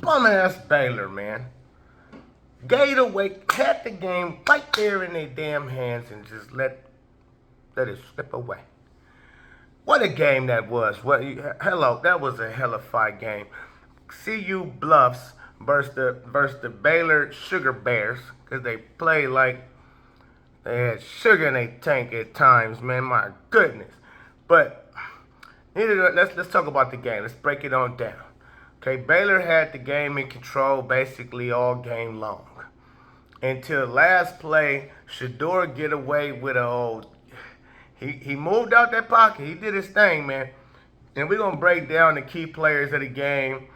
Bum ass Baylor, man. Gave away, had the game right there in their damn hands and just let it slip away. What a game that was. Hello, that was a hellified game. CU Bluffs versus the Baylor Sugar Bears, because they play like they had sugar in their tank at times, man. My goodness. But let's talk about the game. Let's break it on down. Okay, Baylor had the game in control basically all game long. Until last play, Shador get away with a old. He moved out that pocket. He did his thing, man. And we're gonna break down the key players of the game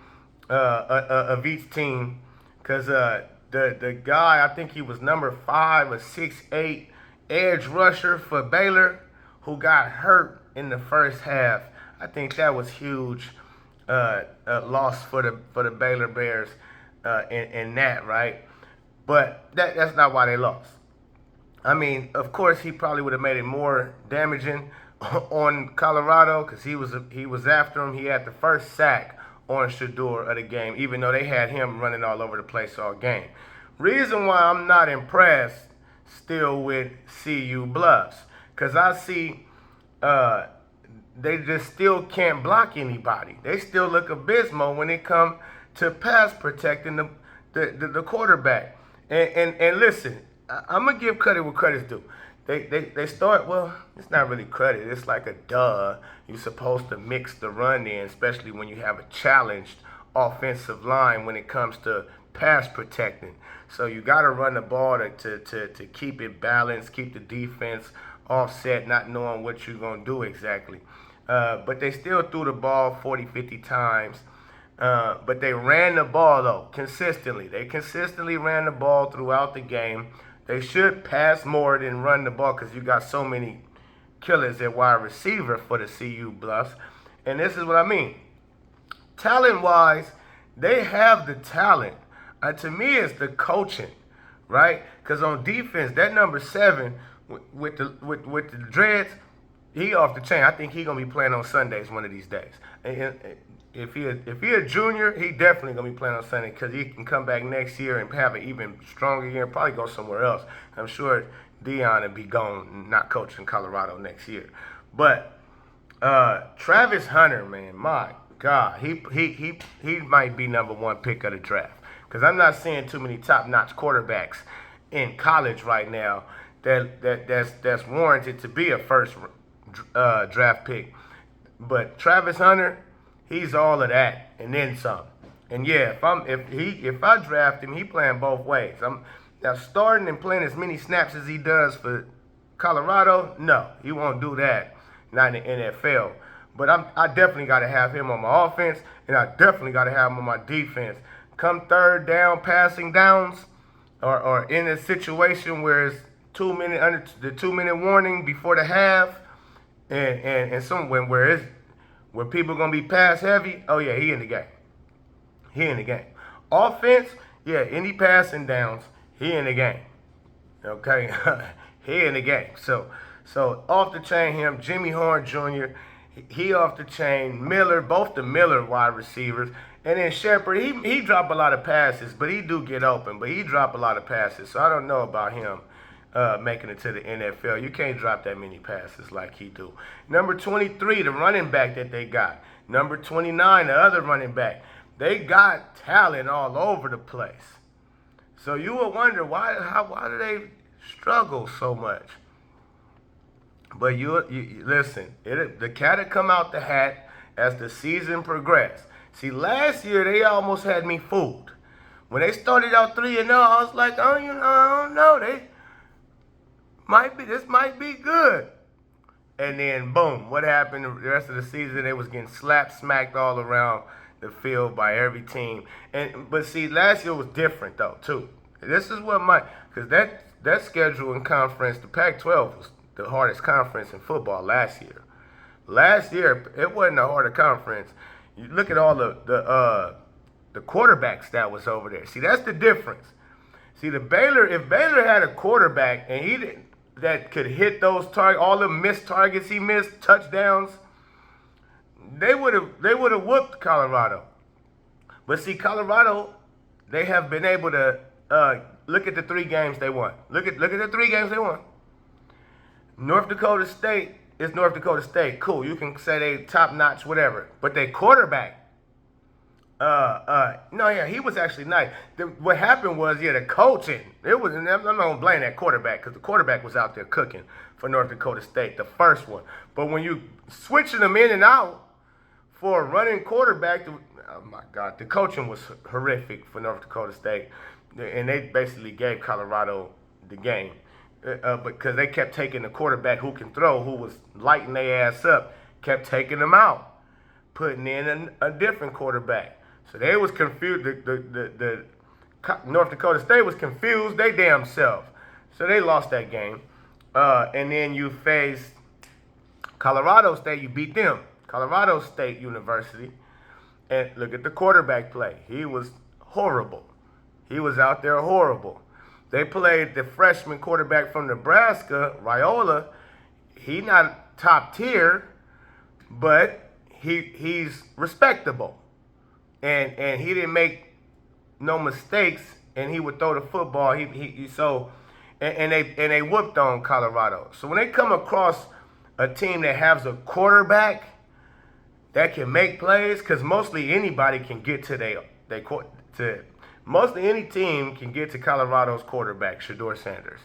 of each team, because the guy, I think he was number 5 or 6'8" edge rusher for Baylor, who got hurt in the first half. I think that was huge loss for the Baylor Bears in that, right? But that's not why they lost. I mean, of course, he probably would have made it more damaging on Colorado, because he was after him. He had the first sack on Shador of the game, even though they had him running all over the place all game. Reason why I'm not impressed still with CU Bluffs, because I see they just still can't block anybody. They still look abysmal when it comes to pass protecting the quarterback. And listen, I'm gonna give credit where credit's due. They start, well, it's not really credit. It's like a duh. You're supposed to mix the run in, especially when you have a challenged offensive line when it comes to pass protecting. So you got to run the ball to keep it balanced, keep the defense offset, not knowing what you're going to do exactly. But they still threw the ball 40, 50 times. But they ran the ball, though, consistently. They consistently ran the ball throughout the game. They should pass more than run the ball, because you got so many killers at wide receiver for the CU Bluffs. And this is what I mean. Talent-wise, they have the talent. To me, it's the coaching, right? Because on defense, that number 7 with the dreads, he off the chain. I think he gonna be playing on Sundays one of these days. And if he a junior, he definitely gonna be playing on Sunday, because he can come back next year and have an even stronger year and probably go somewhere else. I'm sure Dion will be gone, not coaching Colorado next year. But Travis Hunter, man, my God, he might be number 1 pick of the draft, because I'm not seeing too many top-notch quarterbacks in college right now that's warranted to be a first draft pick. But Travis Hunter, he's all of that and then some. And yeah, if I draft him, he playing both ways. I'm now starting and playing as many snaps as he does for Colorado. No, he won't do that. Not in the NFL. But I definitely got to have him on my offense, and I definitely got to have him on my defense. Come third down, passing downs, or in a situation where it's 2 minute under the 2 minute warning before the half, and somewhere where people gonna be pass heavy. Oh yeah, he in the game. He in the game. Offense, yeah, any passing downs, he in the game. Okay, he in the game. So off the chain him, Jimmy Horn Jr. He off the chain. Miller, both the Miller wide receivers, and then Shepard. He drop a lot of passes, but he do get open. But he drop a lot of passes, so I don't know about him making it to the NFL. You can't drop that many passes like he do. Number 23, the running back that they got. Number 29, the other running back. They got talent all over the place. So you would wonder why do they struggle so much? But you listen, the cat had come out the hat as the season progressed. See, last year they almost had me fooled. When they started out 3-0, I was like, I don't know, this might be good. And then boom, what happened the rest of the season? They was getting smacked all around the field by every team. But see, last year was different though too. This is what because that schedule in conference, the Pac-12 was the hardest conference in football last year. Last year it wasn't a harder conference. You look at all the quarterbacks that was over there. See, that's the difference. See, if Baylor had a quarterback and he didn't that could hit those all the missed targets he missed, touchdowns, they would have whooped Colorado. But see, Colorado, they have been able to look at the 3 games they won. Look at the 3 games they won. North Dakota State is North Dakota State. Cool, you can say they top notch, whatever. But their quarterback, no, yeah, he was actually nice. What happened was, yeah, the coaching. It was. I'm not gonna blame that quarterback because the quarterback was out there cooking for North Dakota State, the first one. But when you switching them in and out for a running quarterback, oh my God, the coaching was horrific for North Dakota State, and they basically gave Colorado the game because they kept taking the quarterback who can throw, who was lighting their ass up, kept taking them out, putting in a different quarterback. So they was confused. The North Dakota State was confused they damn self. So they lost that game. And then you faced Colorado State. You beat them. Colorado State University. And look at the quarterback play. He was horrible. He was out there horrible. They played the freshman quarterback from Nebraska, Raiola. He not top tier, but he's respectable. And he didn't make no mistakes, and he would throw the football. They whooped on Colorado. So when they come across a team that has a quarterback that can make plays, because mostly anybody can get to mostly any team can get to Colorado's quarterback, Shedeur Sanders.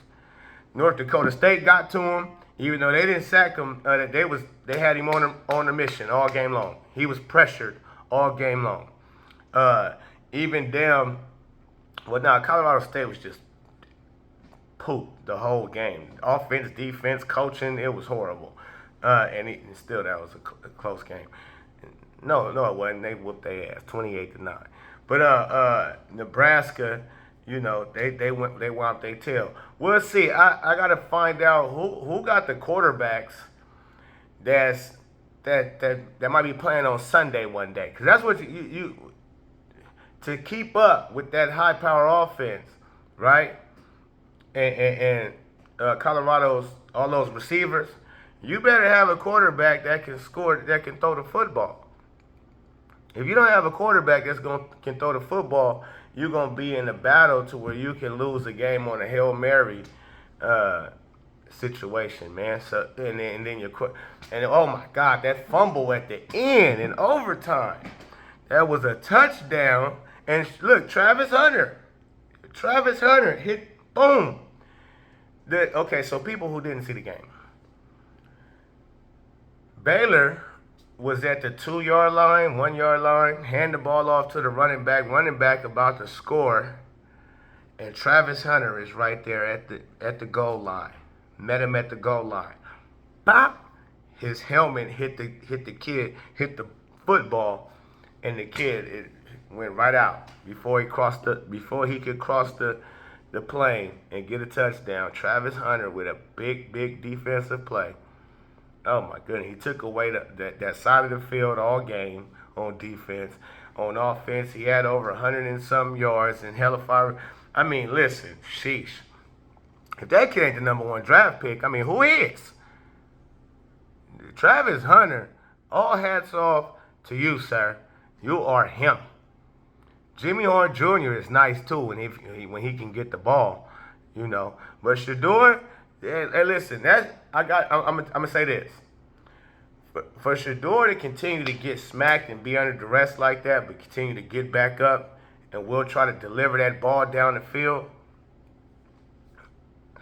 North Dakota State got to him, even though they didn't sack him. They had him on a mission all game long. He was pressured all game long. Colorado State was just poop the whole game. Offense, defense, coaching, it was horrible. And still, that was a close game. No, it wasn't. They whooped their ass, 28-9. But Nebraska, they wound their tail. We'll see. I gotta find out who got the quarterbacks that might be playing on Sunday one day, because that's what you to keep up with that high power offense, right? And Colorado's all those receivers, you better have a quarterback that can score, that can throw the football. If you don't have a quarterback can throw the football, you're gonna be in a battle to where you can lose a game on a Hail Mary situation, man. So and then oh my God, that fumble at the end in overtime, that was a touchdown. And look, Travis Hunter hit, boom. Okay, so people who didn't see the game, Baylor was at the 2-yard line, 1-yard line, hand the ball off to the running back about to score, and Travis Hunter is right there at the goal line. Met him at the goal line. Bop! His helmet hit the football, and the kid went right out before he could cross the plane and get a touchdown. Travis Hunter with a big defensive play. Oh my goodness, he took away that side of the field all game on defense. On offense, he had over 100 and some yards and hell of fire. I mean, listen, sheesh. If that kid ain't the number 1 draft pick, I mean, who is? Travis Hunter, all hats off to you, sir. You are him. Jimmy Horn Jr. is nice too when he can get the ball, But Shedeur, hey, listen, I'm gonna say this. For Shedeur to continue to get smacked and be under duress like that, but continue to get back up and will try to deliver that ball down the field,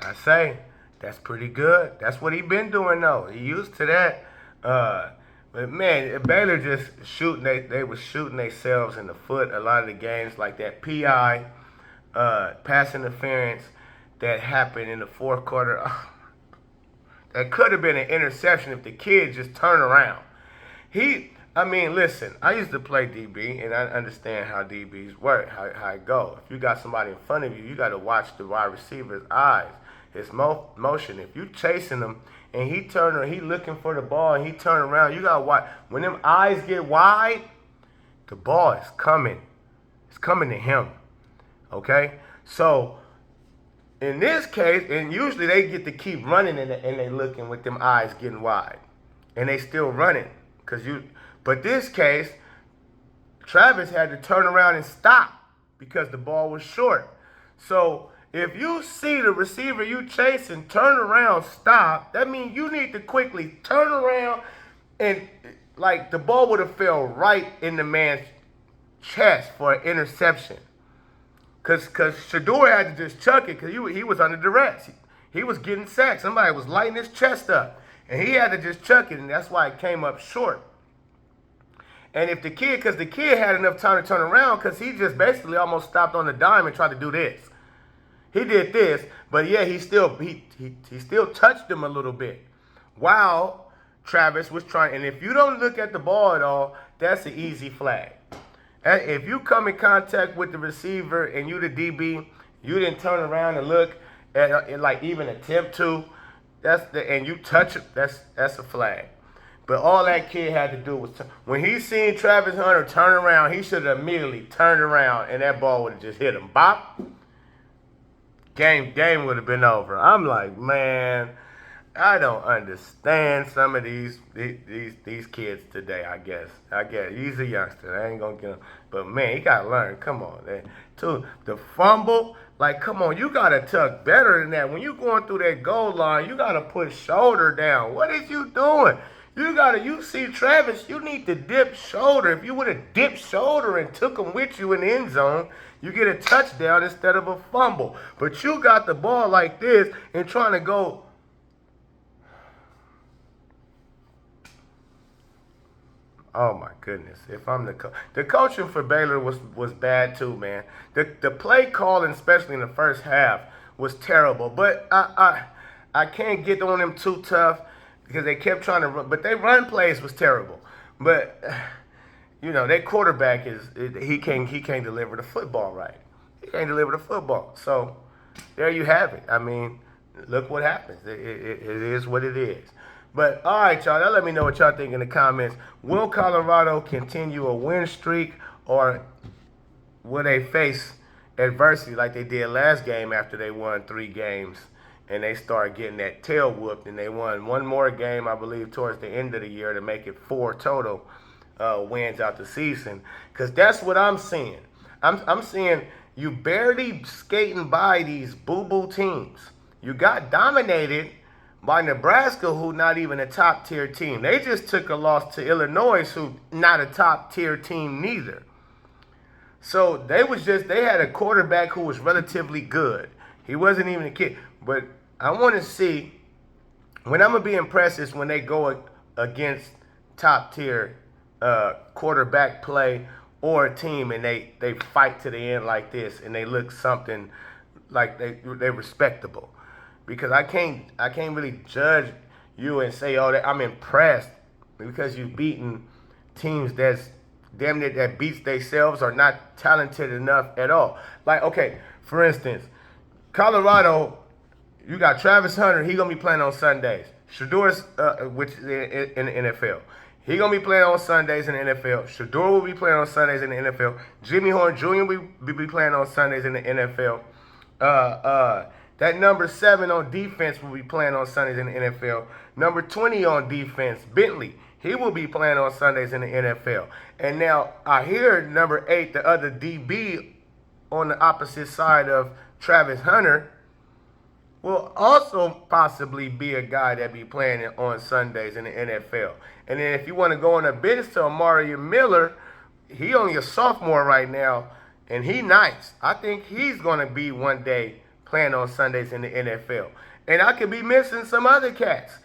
I say that's pretty good. That's what he been doing though. He used to that. But man, Baylor just shooting. They was shooting themselves in the foot a lot of the games, like that PI pass interference that happened in the fourth quarter. That could have been an interception if the kid just turned around. Listen, I used to play DB, and I understand how DBs work, how it go. If you got somebody in front of you, you got to watch the wide receiver's eyes, his motion. If you chasing him and he looking for the ball and he turn around, you got to watch. When them eyes get wide, the ball is coming. It's coming to him, okay? So in this case, and usually they get to keep running and they looking with them eyes getting wide, and they still running but this case, Travis had to turn around and stop because the ball was short. So if you see the receiver you chasing turn around, stop, that means you need to quickly turn around and like the ball would have fell right in the man's chest for an interception. Cause Shador had to just chuck it because he was under duress. He was getting sacked. Somebody was lighting his chest up. And he had to just chuck it, and that's why it came up short. And if the kid, because the kid had enough time to turn around, because he just basically almost stopped on the dime and tried to do this. He did this, but yeah, he still touched him a little bit while Travis was trying. And if you don't look at the ball at all, that's an easy flag. And if you come in contact with the receiver and you the DB, you didn't turn around and look and like even attempt to, and you touch it, that's a flag. But all that kid had to do was when he seen Travis Hunter turn around, he should have immediately turned around and that ball would have just hit him. Bop. Game would have been over. I'm like, man, I don't understand some of these kids today. I guess he's a youngster. I ain't gonna get him, but man, he gotta learn. Come on, man. To the fumble, like, come on, you gotta tuck better than that. When you going through that goal line, you gotta put shoulder down. What is you doing? You see Travis, you need to dip shoulder. If you would have dipped shoulder and took him with you in the end zone, you get a touchdown instead of a fumble. But you got the ball like this and trying to go. Oh my goodness! If I'm the coaching for Baylor was bad too, man. The play calling, especially in the first half, was terrible. But I can't get on them too tough because they kept trying to run. But their run plays was terrible. But you know, their quarterback he can't deliver the football right. He can't deliver the football. So there you have it. I mean, look what happens. It is what it is. But, all right, y'all, let me know what y'all think in the comments. Will Colorado continue a win streak, or will they face adversity like they did last game after they won 3 games and they started getting that tail whooped and they won one more game, I believe, towards the end of the year to make it 4 total wins out the season? Because that's what I'm seeing. I'm seeing you barely skating by these boo-boo teams. You got dominated by Nebraska, who not even a top-tier team. They just took a loss to Illinois, who not a top-tier team neither. So they had a quarterback who was relatively good. He wasn't even a kid. But I want to see, when I'm going to be impressed is when they go against top-tier quarterback play or a team and they fight to the end like this and they look something like they're respectable. Because I can't really judge you and say, oh, I'm impressed because you've beaten teams that's damn near that beats themselves or not talented enough at all. Like, okay, for instance, Colorado, you got Travis Hunter. He gonna be playing on Sundays. Shador's, which in the NFL, he gonna be playing on Sundays in the NFL. Shador will be playing on Sundays in the NFL. Jimmy Horn Jr. will be playing on Sundays in the NFL. That number 7 on defense will be playing on Sundays in the NFL. Number 20 on defense, Bentley, he will be playing on Sundays in the NFL. And now I hear number 8, the other DB on the opposite side of Travis Hunter, will also possibly be a guy that be playing on Sundays in the NFL. And then if you want to go on a bench to Amari Miller, he only a sophomore right now, and he nice. I think he's going to be one day playing on Sundays in the NFL. And I could be missing some other cats.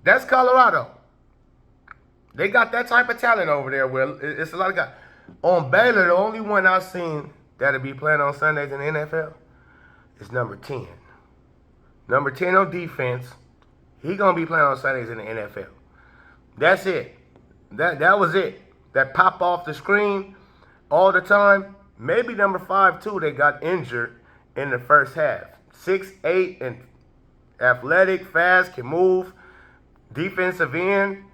That's Colorado. They got that type of talent over there where it's a lot of guys. On Baylor, the only one I've seen that'll be playing on Sundays in the NFL is number 10. Number 10 on defense. He going to be playing on Sundays in the NFL. That's it. That was it. That pop off the screen all the time. Maybe number 5 too, they got injured in the first half. 6'8" and athletic, fast, can move, defensive end.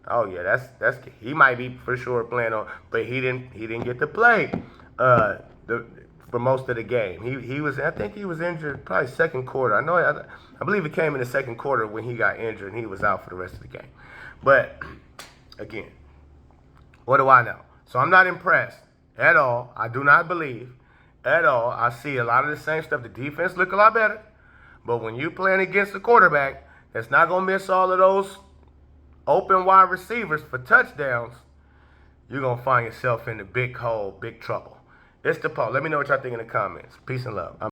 Oh yeah, that's he might be for sure playing on, but he didn't get to play for most of the game. I think he was injured probably second quarter. I believe it came in the second quarter when he got injured and he was out for the rest of the game. But again, what do I know? So I'm not impressed at all. I do not believe at all. I see a lot of the same stuff. The defense look a lot better. But when you playing against a quarterback that's not going to miss all of those open wide receivers for touchdowns, you're going to find yourself in the big hole, big trouble. It's the Poe. Let me know what y'all think in the comments. Peace and love.